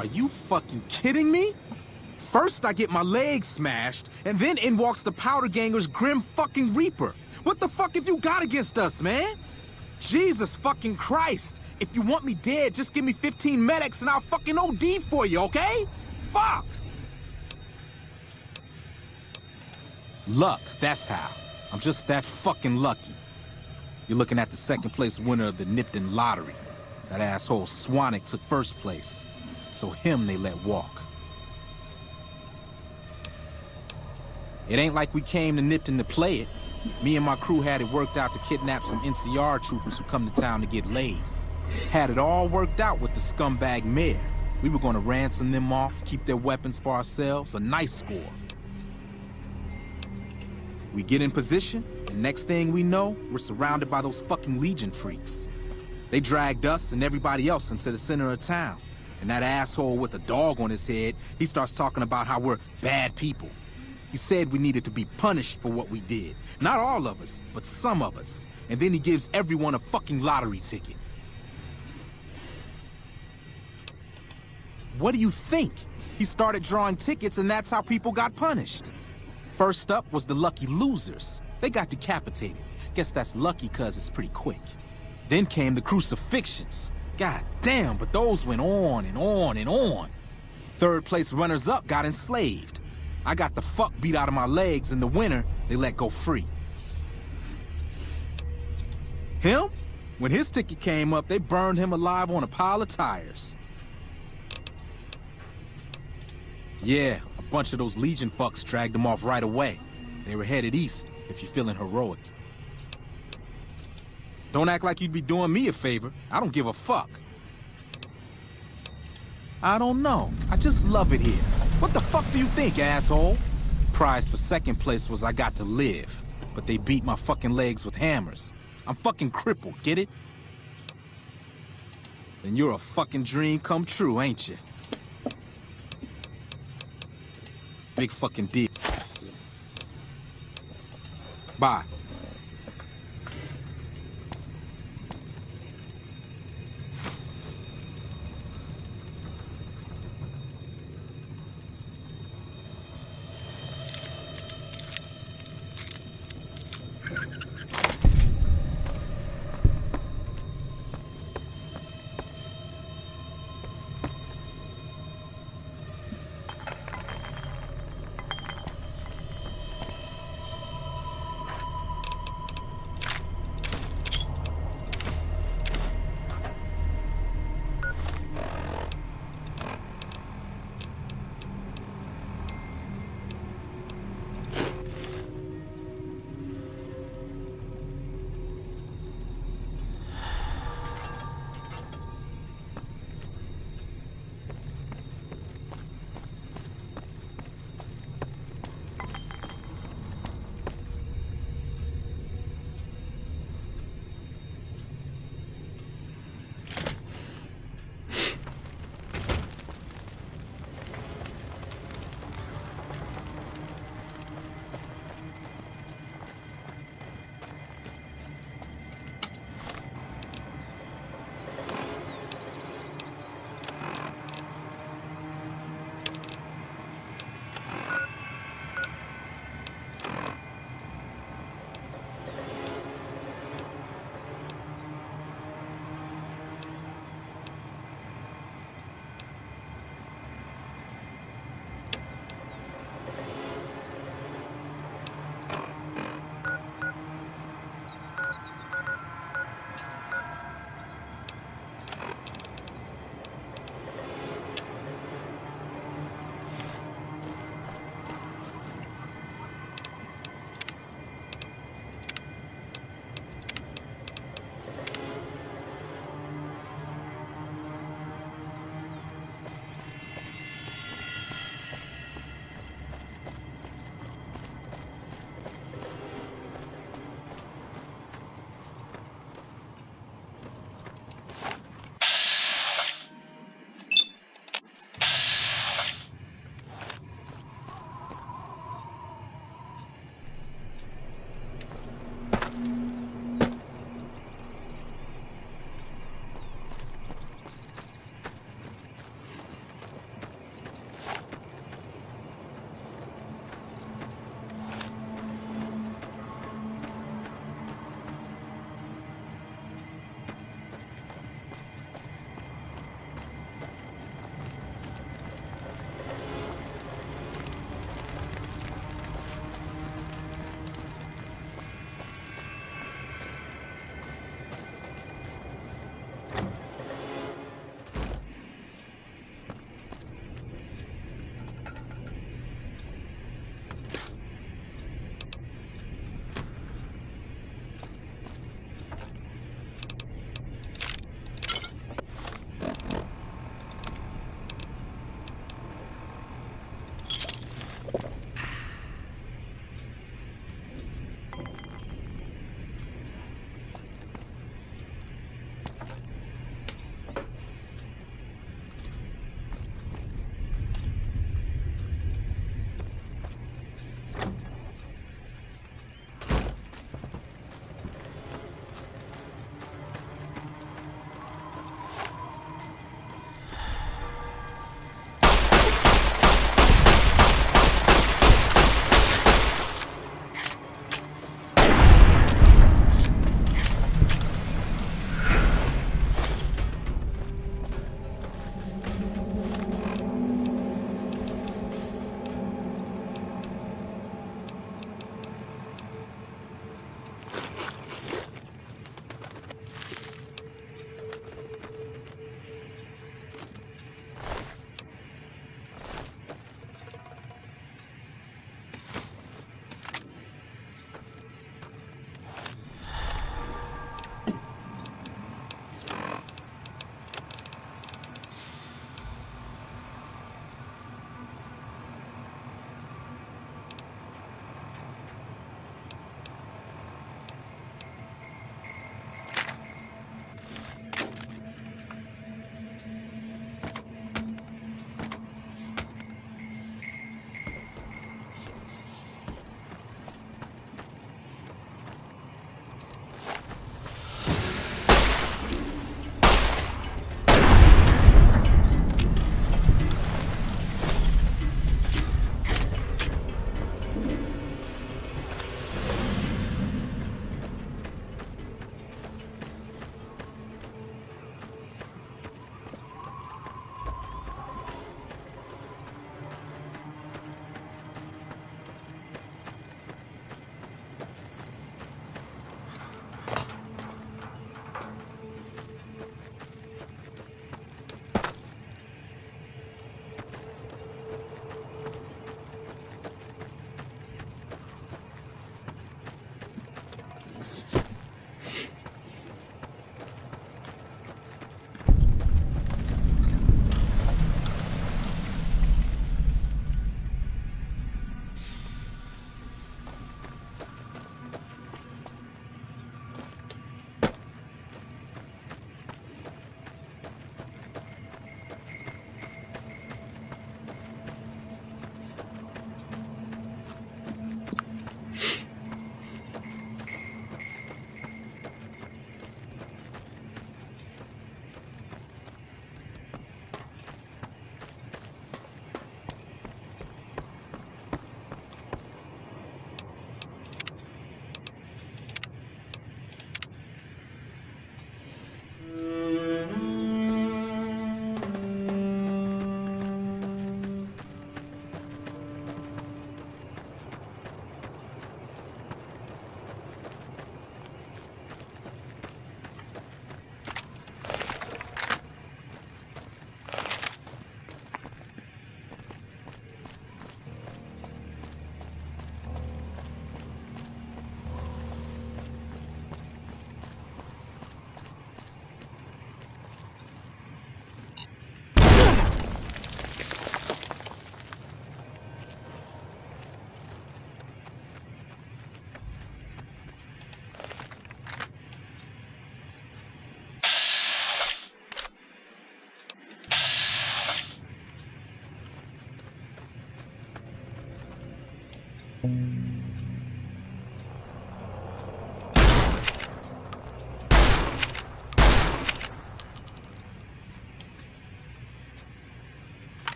Are you fucking kidding me? First I get my leg smashed, and then in walks the Powder Ganger's Grim fucking Reaper. What the fuck have you got against us, man? Jesus fucking Christ! If you want me dead, just give me 15 medics and I'll fucking OD for you, okay? Fuck! Luck, that's how. I'm just that fucking lucky. You're looking at the second place winner of the Nipton lottery. That asshole Swanick took first place, so him they let walk. It ain't like we came to Nipton to play it. Me and my crew had it worked out to kidnap some NCR troopers who come to town to get laid. Had it all worked out with the scumbag mayor. We were gonna ransom them off, keep their weapons for ourselves, a nice score. We get in position, and next thing we know, we're surrounded by those fucking Legion freaks. They dragged us and everybody else into the center of town. And that asshole with a dog on his head, he starts talking about how we're bad people. He said we needed to be punished for what we did. Not all of us, but some of us. And then he gives everyone a fucking lottery ticket. What do you think? He started drawing tickets and that's how people got punished. First up was the lucky losers. They got decapitated. Guess that's lucky cause it's pretty quick. Then came the crucifixions. God damn, but those went on and on and on. Third place runners-up got enslaved. I got the fuck beat out of my legs, and the winner, they let go free. Him? When his ticket came up, they burned him alive on a pile of tires. Yeah, a bunch of those Legion fucks dragged him off right away. They were headed east, if you're feeling heroic. Don't act like you'd be doing me a favor. I don't give a fuck. I don't know. I just love it here. What the fuck do you think, asshole? Prize for second place was I got to live, but they beat my fucking legs with hammers. I'm fucking crippled, get it? Then you're a fucking dream come true, ain't you? Big fucking deal. Bye.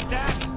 Take that!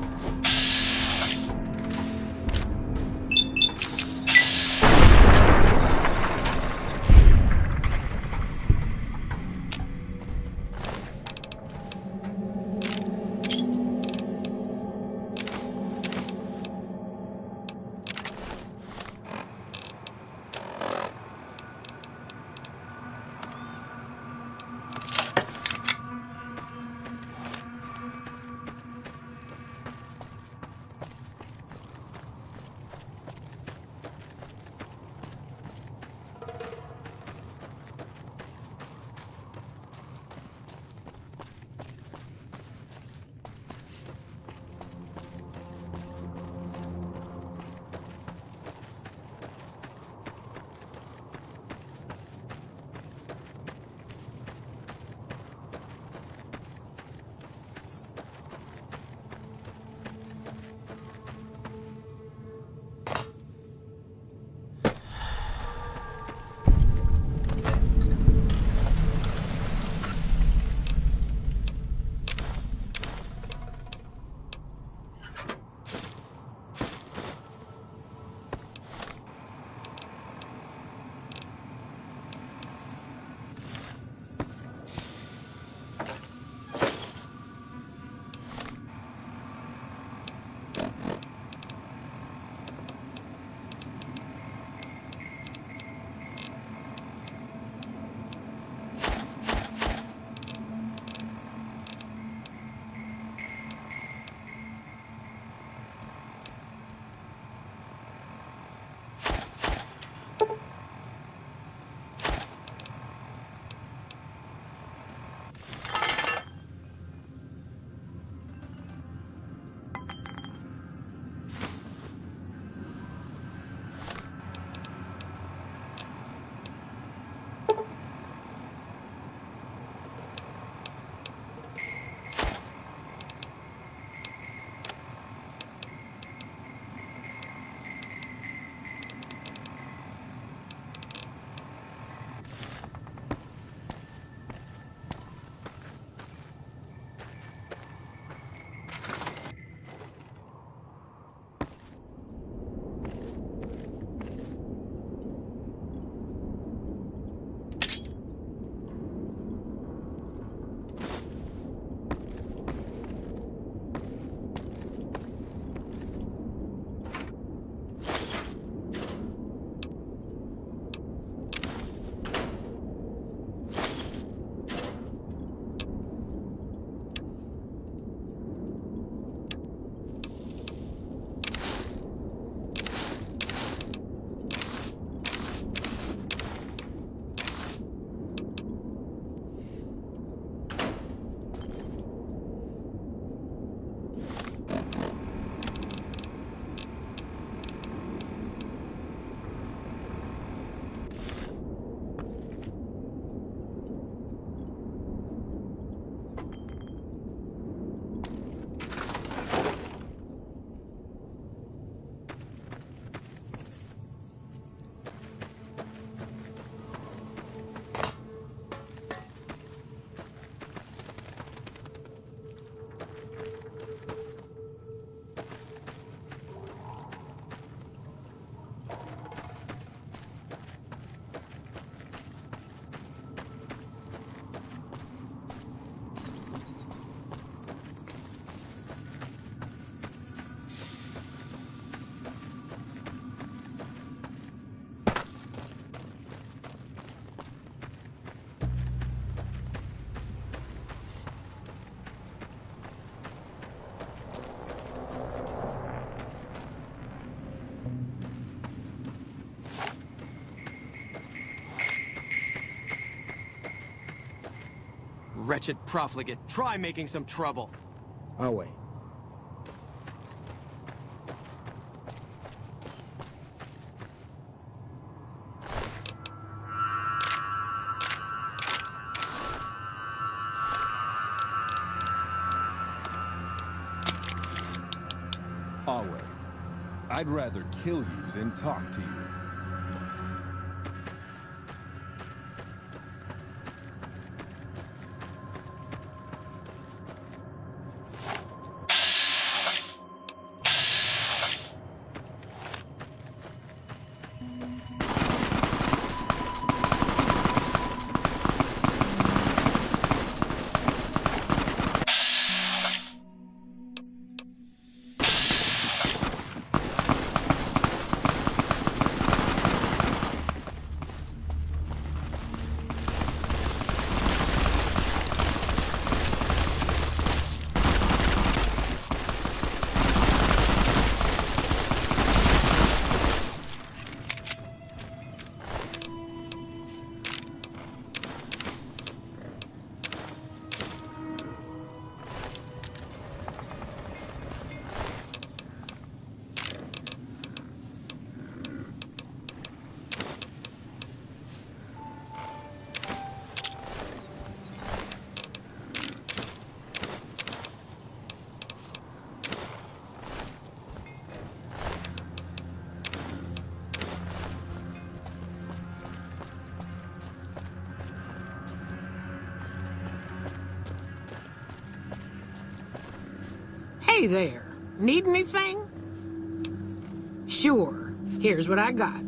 Wretched profligate, try making some trouble. I'll wait. I'll wait. I'd rather kill you than talk to you. Hey there. Need anything? Sure. Here's what I got.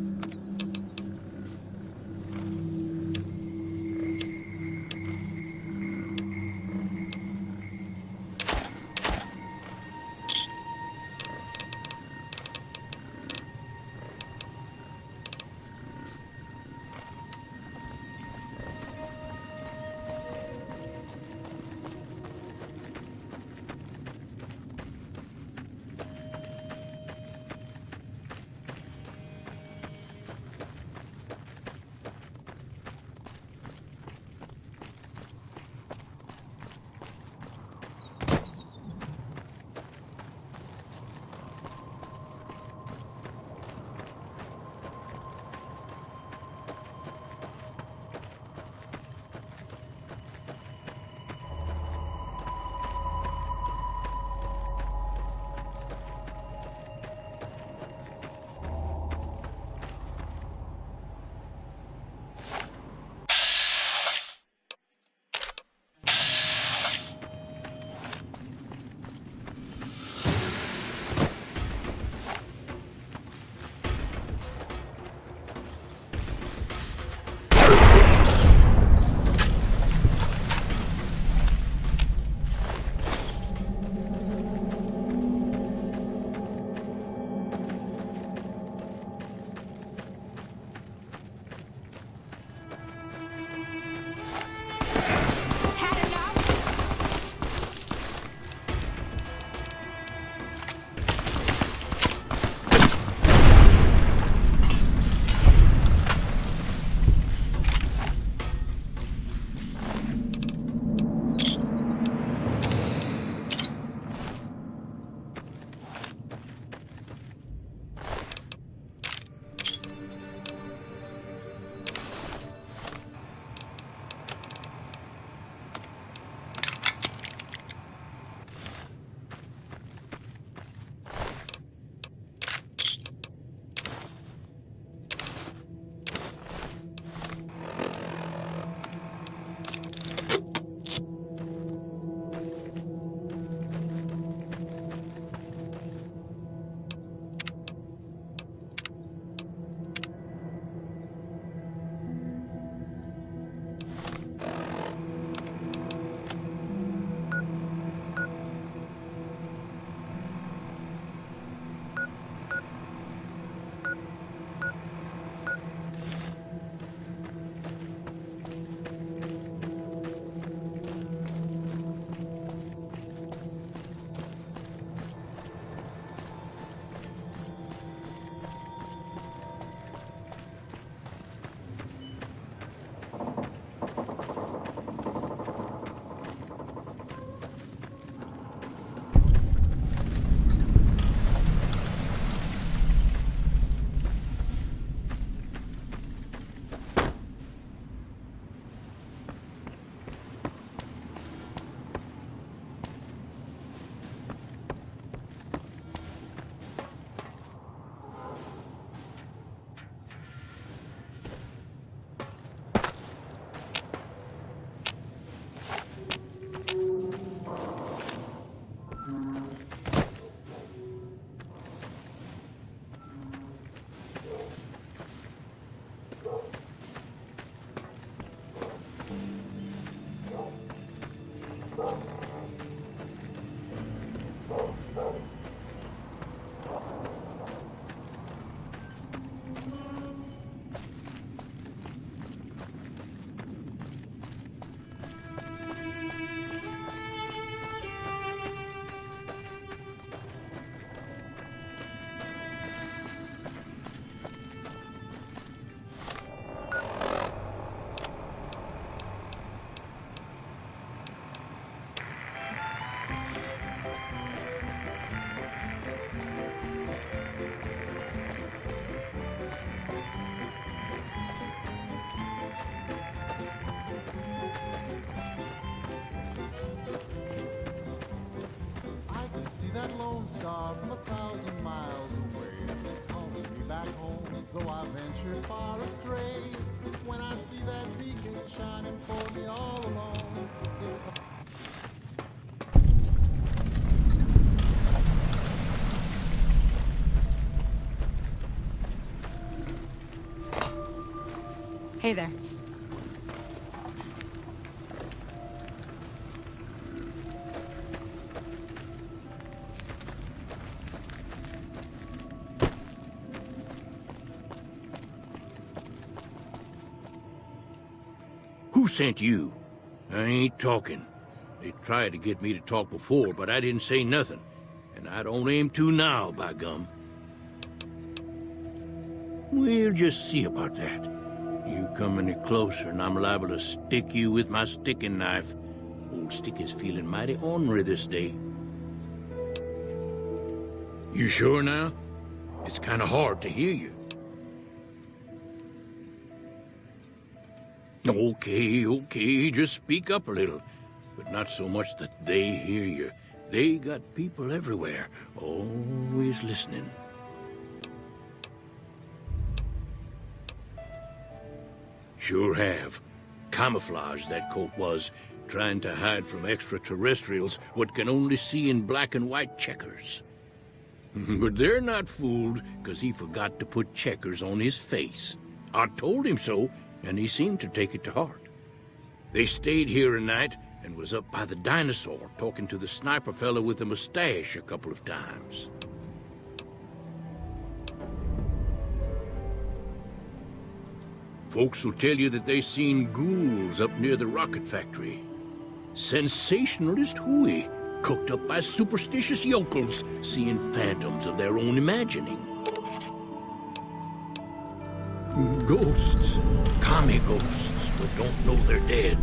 lone star from 1,000 miles away, calling me back home, though I ventured far astray. When I see that beacon shining for me all alone, Hey there. Who sent you? I ain't talking. They tried to get me to talk before, but I didn't say nothing. And I don't aim to now, by gum. We'll just see about that. You come any closer, and I'm liable to stick you with my sticking knife. Old Stick is feeling mighty ornery this day. You sure now? It's kind of hard to hear you. Okay, just speak up a little. But not so much that they hear you. They got people everywhere, always listening. Sure have. Camouflage, that coat was, trying to hide from extraterrestrials what can only see in black and white checkers. But they're not fooled, because he forgot to put checkers on his face. I told him so, and he seemed to take it to heart. They stayed here a night and was up by the dinosaur talking to the sniper fella with the mustache a couple of times. Folks will tell you that they seen ghouls up near the rocket factory. Sensationalist hooey, cooked up by superstitious yokels, seeing phantoms of their own imagining. Ghosts. Commie ghosts, but don't know they're dead.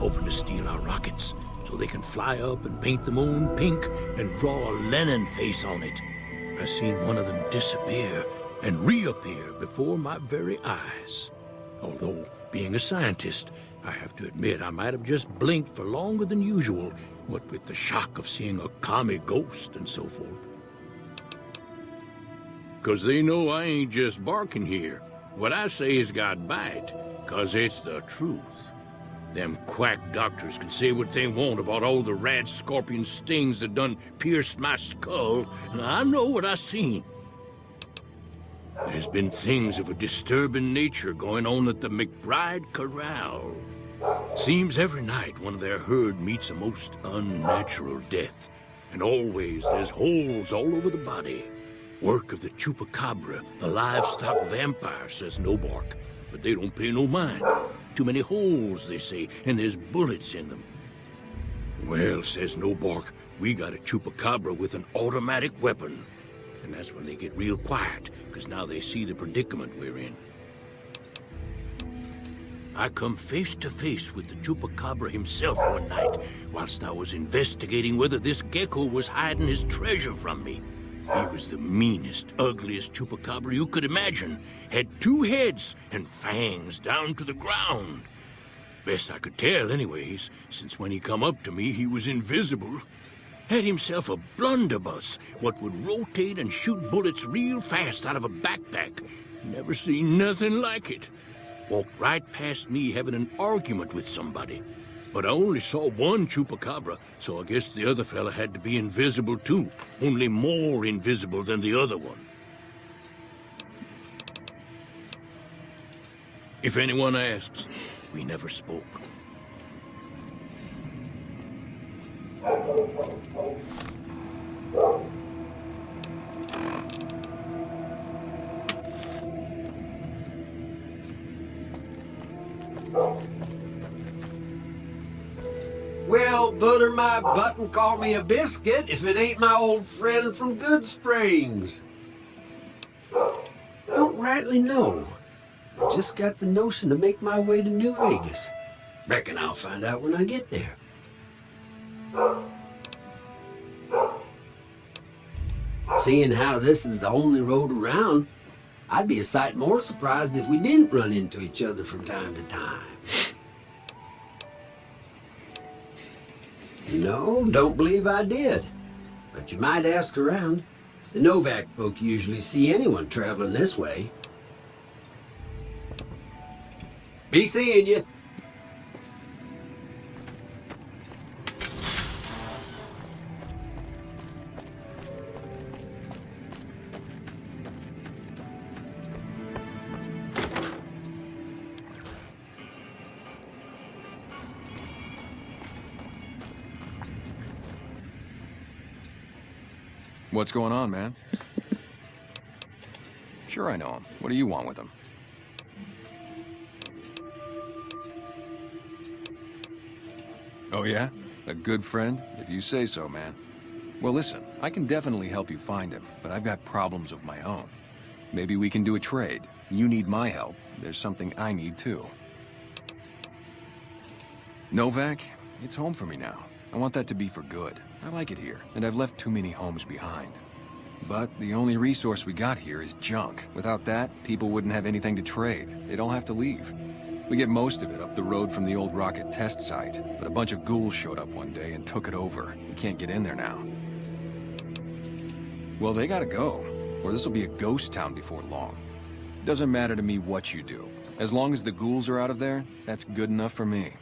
Hoping to steal our rockets so they can fly up and paint the moon pink and draw a Lenin face on it. I seen one of them disappear and reappear before my very eyes. Although, being a scientist, I have to admit I might have just blinked for longer than usual, what with the shock of seeing a commie ghost and so forth. 'Cause they know I ain't just barking here. What I say has got bite, 'cause it's the truth. Them quack doctors can say what they want about all the rad scorpion stings that done pierced my skull, and I know what I seen. There's been things of a disturbing nature going on at the McBride Corral. Seems every night one of their herd meets a most unnatural death, and always there's holes all over the body. Work of the chupacabra, the livestock vampire, says Nobark, but they don't pay no mind. Too many holes, they say, and there's bullets in them. Well, says Nobark, we got a chupacabra with an automatic weapon. And that's when they get real quiet, because now they see the predicament we're in. I come face to face with the chupacabra himself one night, whilst I was investigating whether this gecko was hiding his treasure from me. He was the meanest, ugliest chupacabra you could imagine. Had 2 heads and fangs down to the ground. Best I could tell anyways, since when he come up to me he was invisible. Had himself a blunderbuss, what would rotate and shoot bullets real fast out of a backpack. Never seen nothing like it. Walked right past me having an argument with somebody. But I only saw one chupacabra, so I guess the other fella had to be invisible too, only more invisible than the other one. If anyone asks, we never spoke. Well, butter my butt and call me a biscuit if it ain't my old friend from Good Springs. Don't rightly know. Just got the notion to make my way to New Vegas. Reckon I'll find out when I get there. Seeing how this is the only road around, I'd be a sight more surprised if we didn't run into each other from time to time. No, don't believe I did. But you might ask around. The Novak folk usually see anyone traveling this way. Be seeing you. What's going on, man? Sure I know him. What do you want with him? Oh yeah? A good friend? If you say so, man. Well listen, I can definitely help you find him, but I've got problems of my own. Maybe we can do a trade. You need my help. There's something I need too. Novak, it's home for me now. I want that to be for good. I like it here, and I've left too many homes behind. But the only resource we got here is junk. Without that, people wouldn't have anything to trade. They'd all have to leave. We get most of it up the road from the old rocket test site, but a bunch of ghouls showed up one day and took it over. We can't get in there now. Well, they gotta go, or this will be a ghost town before long. Doesn't matter to me what you do. As long as the ghouls are out of there, that's good enough for me.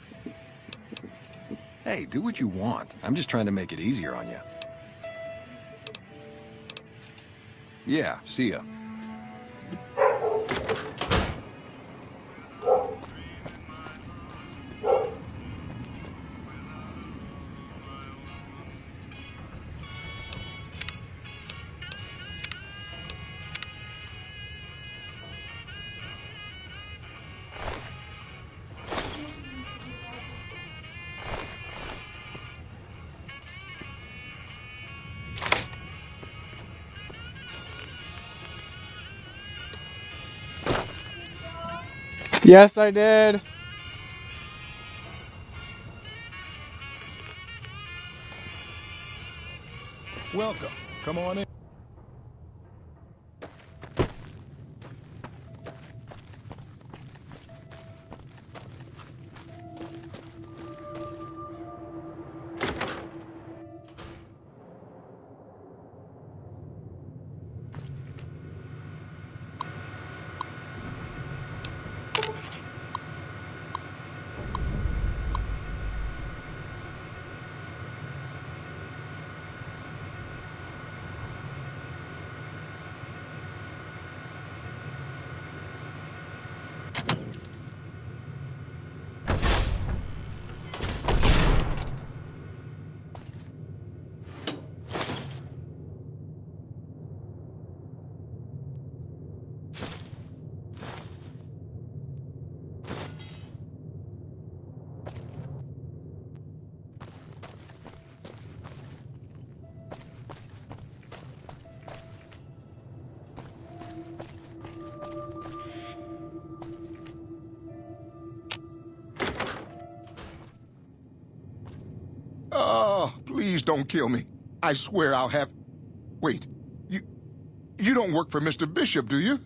Hey, do what you want. I'm just trying to make it easier on you. Yeah, see ya. Yes, I did. Welcome. Come on in. Oh, please don't kill me. I swear I'll have... Wait, you don't work for Mr. Bishop, do you?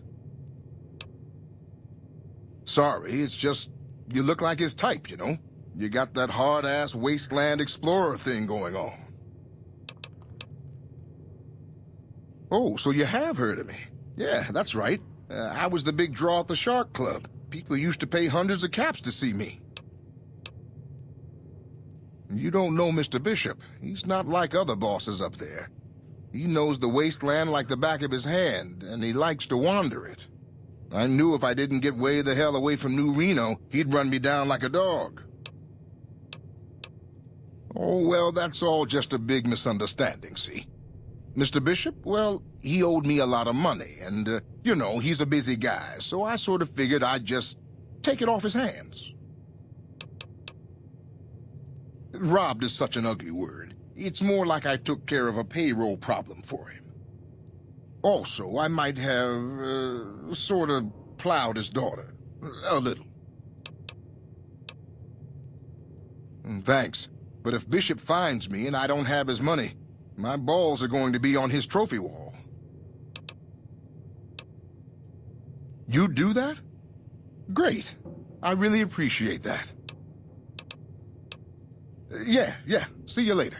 Sorry, it's just you look like his type, you know? You got that hard-ass wasteland explorer thing going on. Oh, so you have heard of me. Yeah, that's right. I was the big draw at the Shark Club. People used to pay hundreds of caps to see me. You don't know Mr. Bishop. He's not like other bosses up there. He knows the wasteland like the back of his hand, and he likes to wander it. I knew if I didn't get way the hell away from New Reno, he'd run me down like a dog. Oh, well, that's all just a big misunderstanding, see? Mr. Bishop, well, he owed me a lot of money, and, you know, he's a busy guy, so I sort of figured I'd just take it off his hands. Robbed is such an ugly word. It's more like I took care of a payroll problem for him. Also, I might have, sort of plowed his daughter. A little. Thanks. But if Bishop finds me and I don't have his money, my balls are going to be on his trophy wall. You do that? Great. I really appreciate that. Yeah. See you later.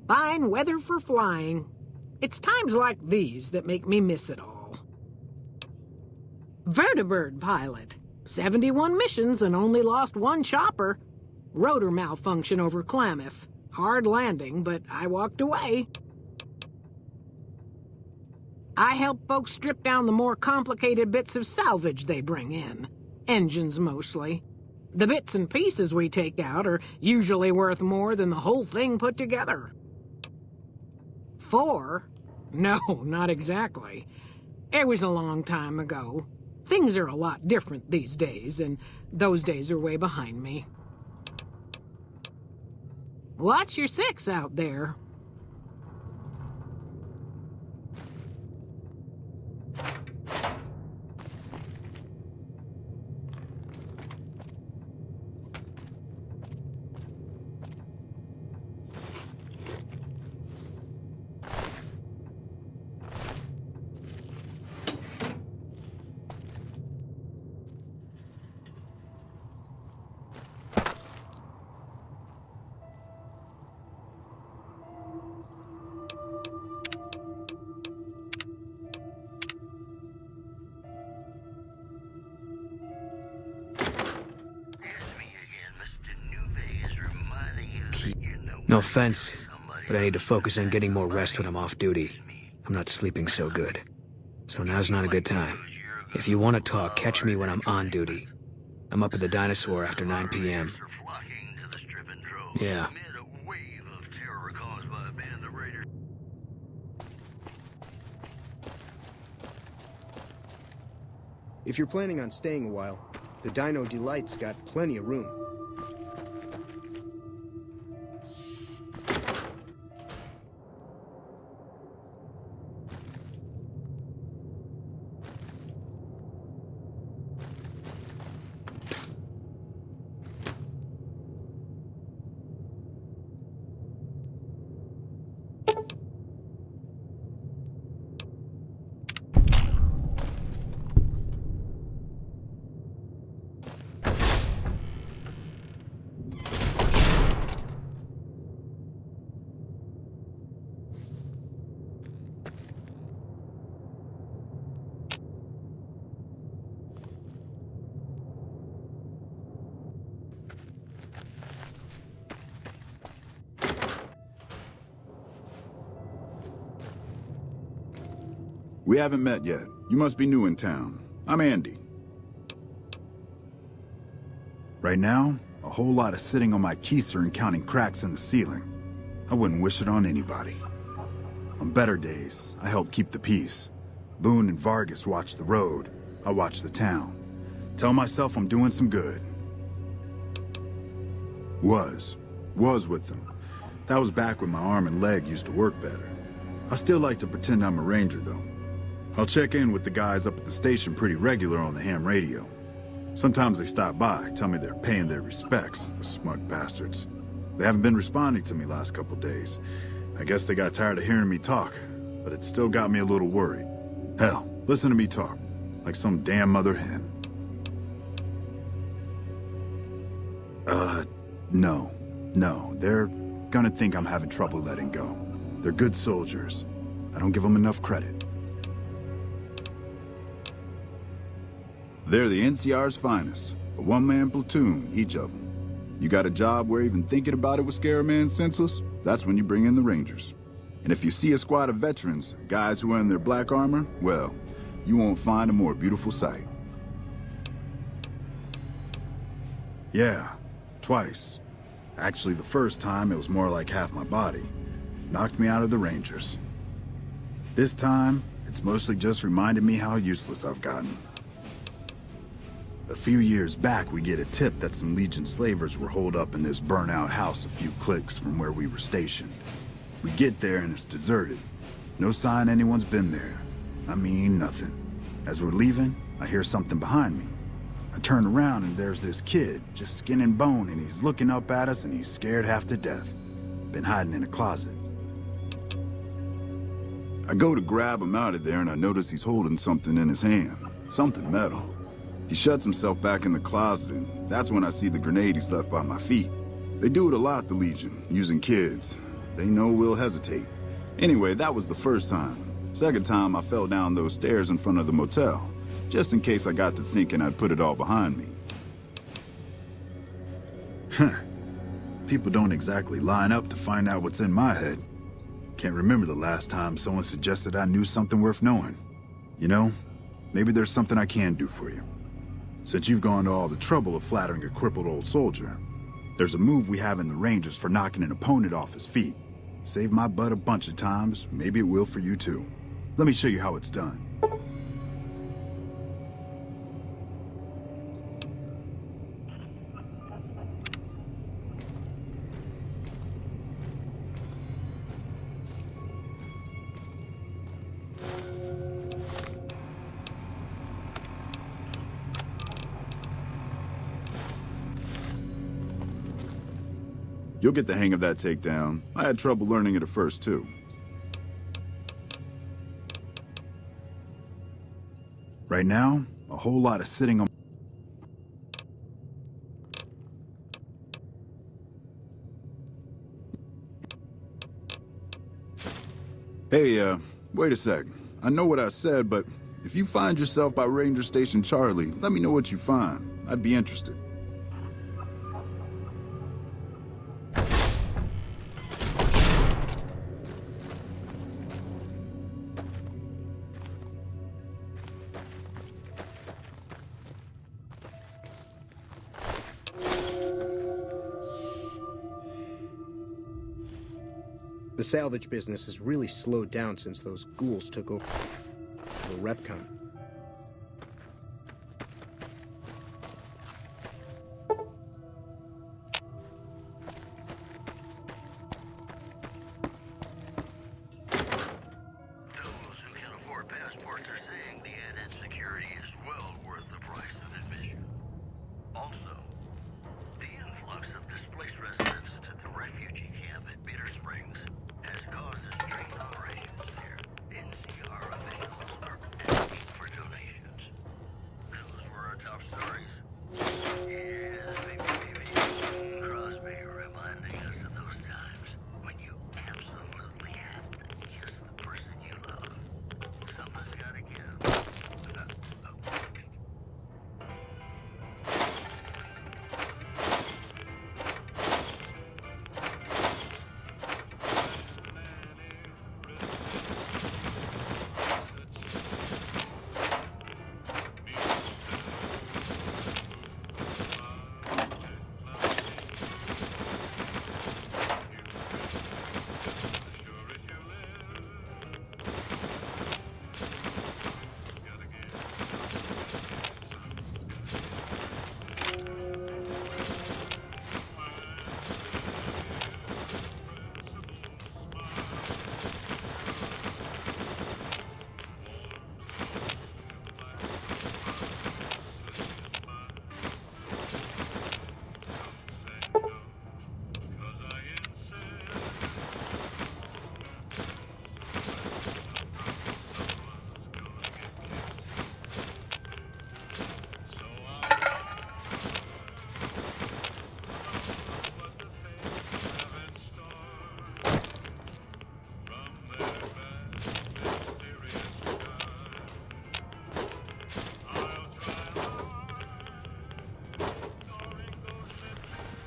Fine weather for flying. It's times like these that make me miss it all. Vertibird pilot. 71 missions and only lost one chopper. Rotor malfunction over Klamath. Hard landing, but I walked away. I help folks strip down the more complicated bits of salvage they bring in. Engines mostly. The bits and pieces we take out are usually worth more than the whole thing put together. 4? No, not exactly. It was a long time ago. Things are a lot different these days, and those days are way behind me. Watch your 6 out there. No offense, but I need to focus on getting more rest when I'm off duty. I'm not sleeping so good. So now's not a good time. If you want to talk, catch me when I'm on duty. I'm up at the Dinosaur after 9 p.m. Yeah. If you're planning on staying a while, the Dino Delight's got plenty of room. We haven't met yet. You must be new in town. I'm Andy. Right now, a whole lot of sitting on my keister and counting cracks in the ceiling. I wouldn't wish it on anybody. On better days, I help keep the peace. Boone and Vargas watch the road. I watch the town. Tell myself I'm doing some good. Was with them. That was back when my arm and leg used to work better. I still like to pretend I'm a ranger, though. I'll check in with the guys up at the station pretty regular on the ham radio. Sometimes they stop by, tell me they're paying their respects, the smug bastards. They haven't been responding to me last couple days. I guess they got tired of hearing me talk, but it still got me a little worried. Hell, listen to me talk, like some damn mother hen. No, they're gonna think I'm having trouble letting go. They're good soldiers. I don't give them enough credit. They're the NCR's finest, a one-man platoon, each of them. You got a job where even thinking about it would scare a man senseless? That's when you bring in the Rangers. And if you see a squad of veterans, guys who are in their black armor, well, you won't find a more beautiful sight. Yeah, twice. Actually, the first time, it was more like half my body. Knocked me out of the Rangers. This time, it's mostly just reminded me how useless I've gotten. A few years back, we get a tip that some Legion slavers were holed up in this burnt-out house a few clicks from where we were stationed. We get there and it's deserted. No sign anyone's been there. I mean, nothing. As we're leaving, I hear something behind me. I turn around and there's this kid, just skin and bone, and he's looking up at us and he's scared half to death. Been hiding in a closet. I go to grab him out of there and I notice he's holding something in his hand. Something metal. He shuts himself back in the closet, and that's when I see the grenade he's left by my feet. They do it a lot, the Legion, using kids. They know we'll hesitate. Anyway, that was the first time. Second time, I fell down those stairs in front of the motel. just in case I got to thinking I'd put it all behind me. Huh. People don't exactly line up to find out what's in my head. Can't remember the last time someone suggested I knew something worth knowing. You know, maybe there's something I can do for you. Since you've gone to all the trouble of flattering a crippled old soldier, there's a move we have in the Rangers for knocking an opponent off his feet. Saved my butt a bunch of times, maybe it will for you too. Let me show you how it's done. You'll get the hang of that takedown. I had trouble learning it at first, too. Right now, a whole lot of sitting on... Hey, wait a sec. I know what I said, but if you find yourself by Ranger Station Charlie, let me know what you find. I'd be interested. The salvage business has really slowed down since those ghouls took over the Repcon. Those who can afford passports are saying the added security is well worth the price of admission. Also, the influx of displaced residents to the refugee camp at Bitter Springs has caused a strained operations there. NCR officials are asking for donations. Those were our top stories. Yeah, baby. Crosby reminding us of those times when you absolutely have to kiss the person you love. Something's gotta give. Up next.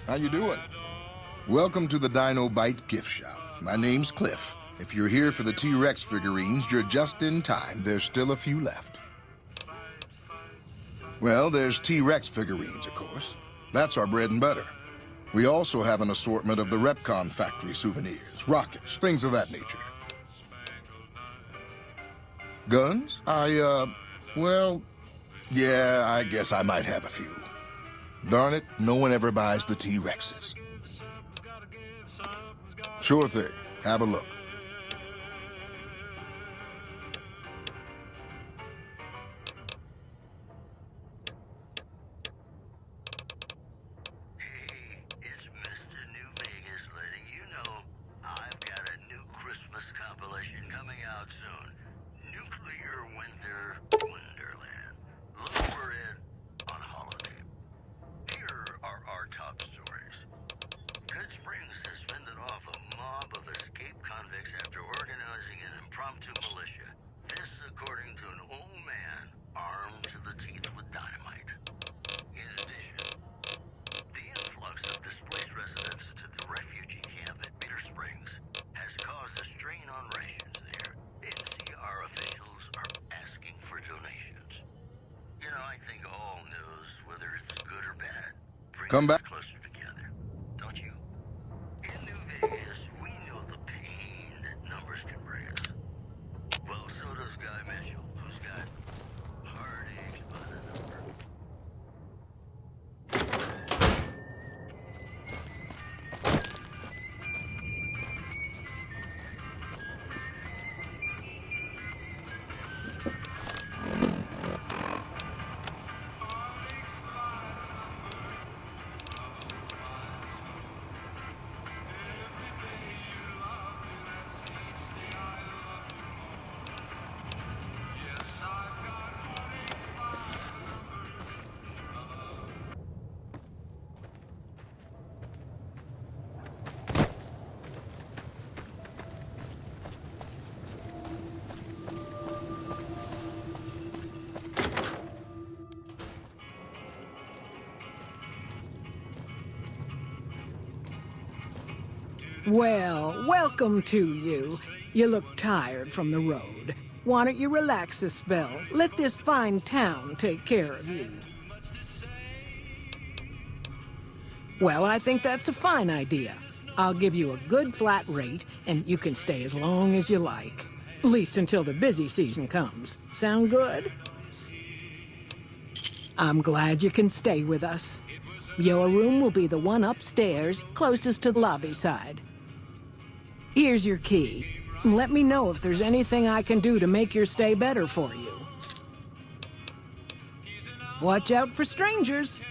How you doing? Welcome to the Dino Bite gift shop. My name's Cliff. If you're here for the T-Rex figurines, you're just in time. There's still a few left. Well, there's T-Rex figurines, of course. That's our bread and butter. We also have an assortment of the Repcon factory souvenirs, rockets, things of that nature. Guns? Well, yeah, I guess I might have a few. Darn it, no one ever buys the T-Rexes. Sure thing. Have a look. Hey, it's Mr. New Vegas letting you know I've got a new Christmas compilation coming out soon. Nuclear Winter Wonderland. Look for it on holiday. Here are our top stories. Good Springs has fended off a mob of escaped convicts Come back. Closer together, don't you? In New Vegas, we know the pain that numbers can bring us. Well, so does Guy Mitchell, who's got heartaches by the number. Well, welcome to you. You look tired from the road. Why don't you relax a spell? Let this fine town take care of you. Well, I think that's a fine idea. I'll give you a good flat rate, and you can stay as long as you like. At least until the busy season comes. Sound good? I'm glad you can stay with us. Your room will be the one upstairs, closest to the lobby side. Here's your key. Let me know if there's anything I can do to make your stay better for you. Watch out for strangers.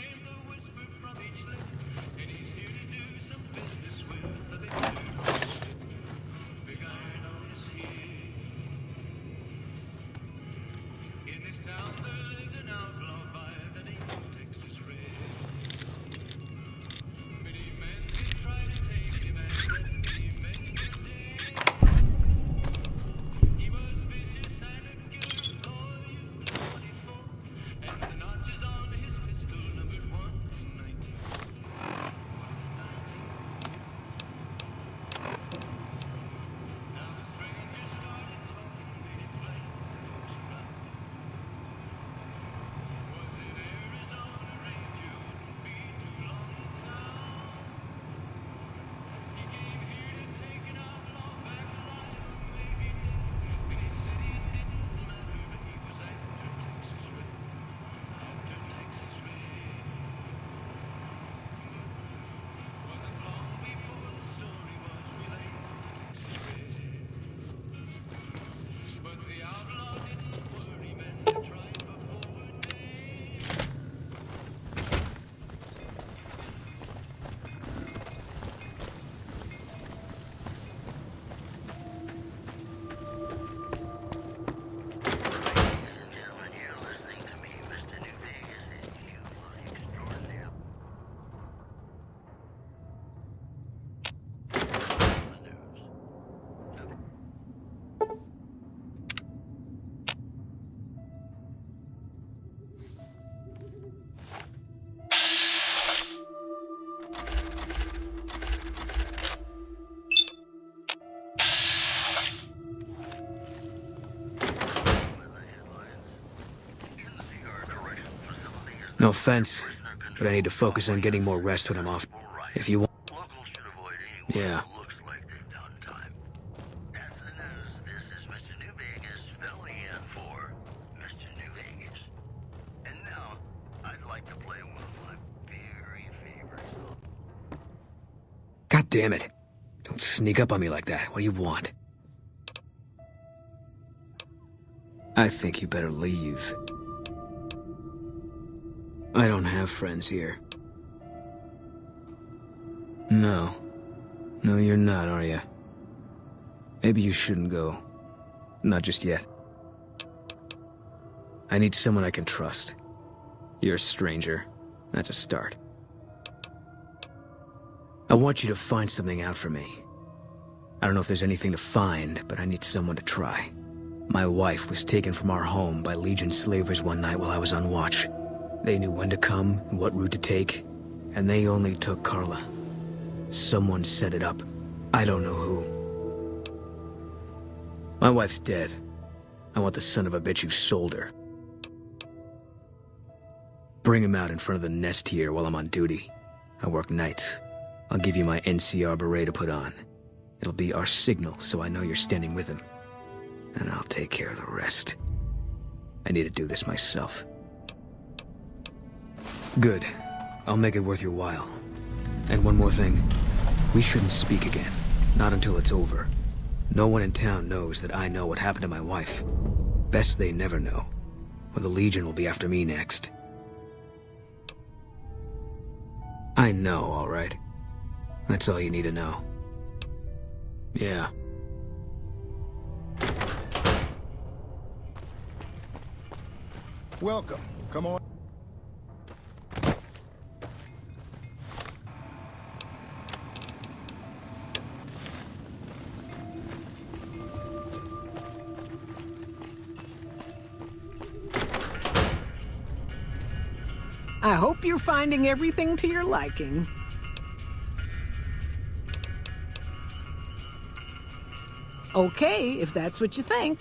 No offense, but I need to focus on getting more rest when I'm off. If you want... Yeah. God damn it. Don't sneak up on me like that. What do you want? I think you better leave. I don't have friends here. No. No, you're not, are you? Maybe you shouldn't go. Not just yet. I need someone I can trust. You're a stranger. That's a start. I want you to find something out for me. I don't know if there's anything to find, but I need someone to try. My wife was taken from our home by Legion slavers one night while I was on watch. They knew when to come and what route to take, and they only took Carla. Someone set it up. I don't know who. My wife's dead. I want the son of a bitch who sold her. Bring him out in front of the nest here while I'm on duty. I work nights. I'll give you my NCR beret to put on. It'll be our signal, so I know you're standing with him. And I'll take care of the rest. I need to do this myself. Good. I'll make it worth your while. And one more thing. We shouldn't speak again. Not until it's over. No one in town knows that I know what happened to my wife. Best they never know. Or the Legion will be after me next. I know, all right. That's all you need to know. Yeah. Welcome. Come on. I hope you're finding everything to your liking. Okay, if that's what you think.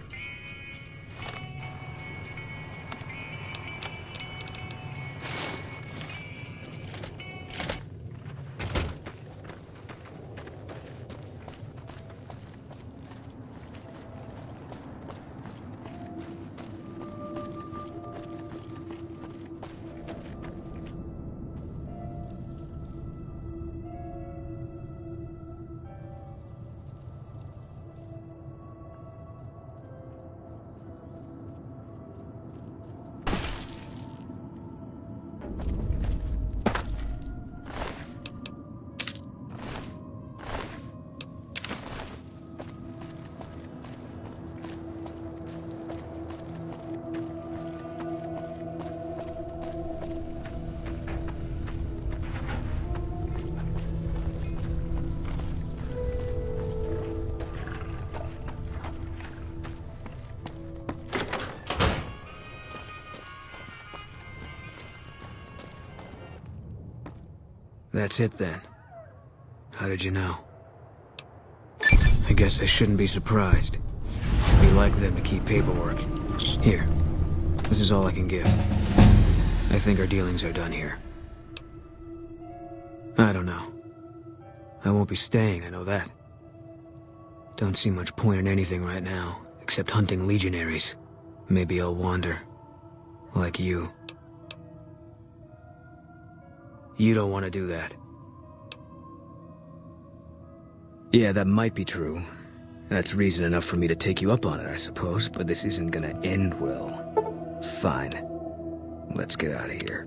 That's it then. How did you know? I guess I shouldn't be surprised. It'd be like them to keep paperwork. Here. This is all I can give. I think our dealings are done here. I don't know. I won't be staying, I know that. Don't see much point in anything right now, except hunting legionaries. Maybe I'll wander. Like you. You don't want to do that. Yeah, that might be true. That's reason enough for me to take you up on it, I suppose, but this isn't gonna end well. Fine. Let's get out of here.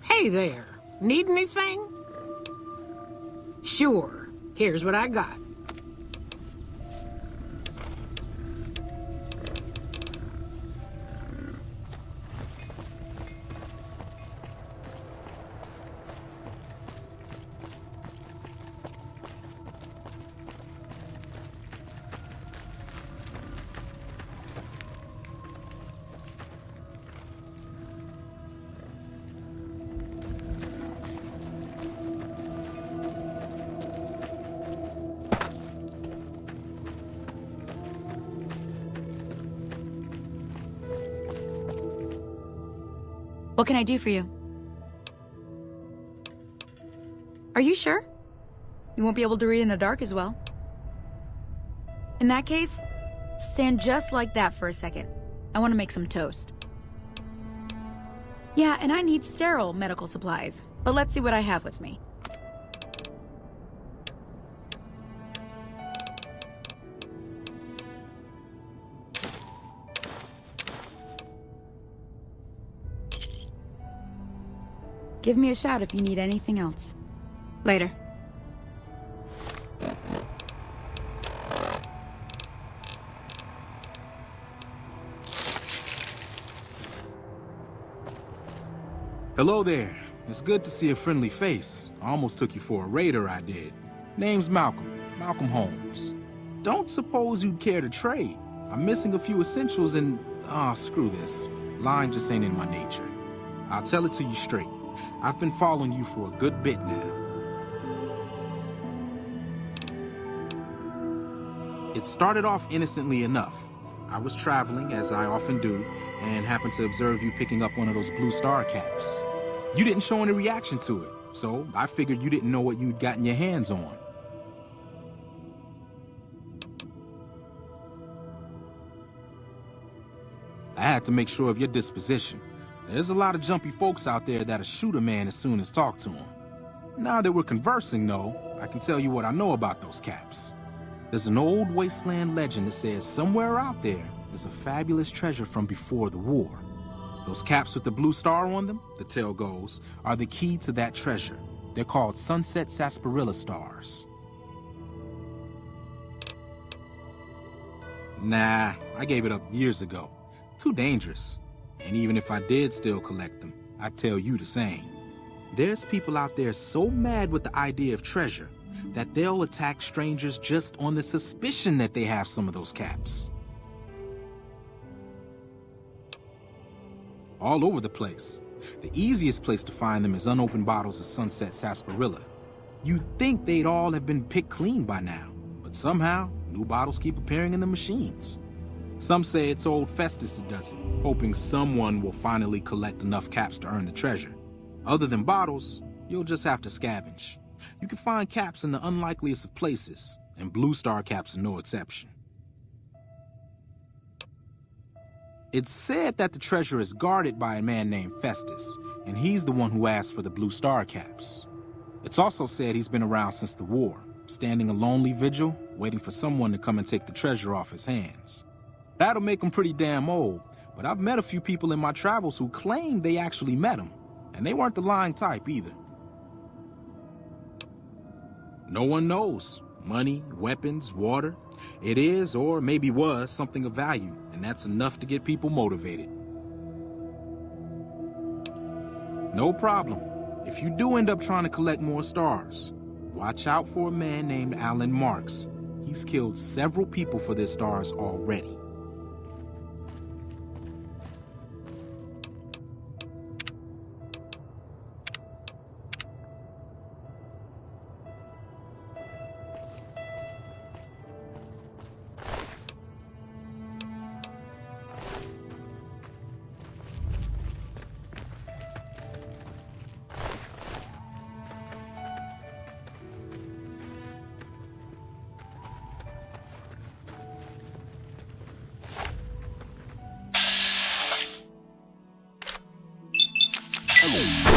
Hey there, need anything? Sure, here's what I got. What can I do for you? Are you sure? You won't be able to read in the dark as well. In that case, stand just like that for a second. I want to make some toast. Yeah, and I need sterile medical supplies. But let's see what I have with me. Give me a shout if you need anything else. Later. Hello there. It's good to see a friendly face. I almost took you for a raider, I did. Name's Malcolm. Malcolm Holmes. Don't suppose you'd care to trade. I'm missing a few essentials and... screw this. Lying just ain't in my nature. I'll tell it to you straight. I've been following you for a good bit now. It started off innocently enough. I was traveling, as I often do, and happened to observe you picking up one of those blue star caps. You didn't show any reaction to it, so I figured you didn't know what you'd gotten your hands on. I had to make sure of your disposition. There's a lot of jumpy folks out there that'll shoot a man as soon as talk to him. Now that we're conversing, though, I can tell you what I know about those caps. There's an old wasteland legend that says somewhere out there is a fabulous treasure from before the war. Those caps with the blue star on them, the tale goes, are the key to that treasure. They're called Sunset Sarsaparilla Stars. Nah, I gave it up years ago. Too dangerous. And even if I did still collect them, I'd tell you the same. There's people out there so mad with the idea of treasure that they'll attack strangers just on the suspicion that they have some of those caps. All over the place. The easiest place to find them is unopened bottles of Sunset Sarsaparilla. You'd think they'd all have been picked clean by now, but somehow, new bottles keep appearing in the machines. Some say it's old Festus that does it, hoping someone will finally collect enough caps to earn the treasure. Other than bottles, you'll just have to scavenge. You can find caps in the unlikeliest of places, and blue star caps are no exception. It's said that the treasure is guarded by a man named Festus, and he's the one who asked for the blue star caps. It's also said he's been around since the war, standing a lonely vigil, waiting for someone to come and take the treasure off his hands. That'll make him pretty damn old, but I've met a few people in my travels who claim they actually met him, and they weren't the lying type either. No one knows. Money, weapons, water. It is, or maybe was, something of value, and that's enough to get people motivated. No problem. If you do end up trying to collect more stars, watch out for a man named Alan Marks. He's killed several people for their stars already. Hello.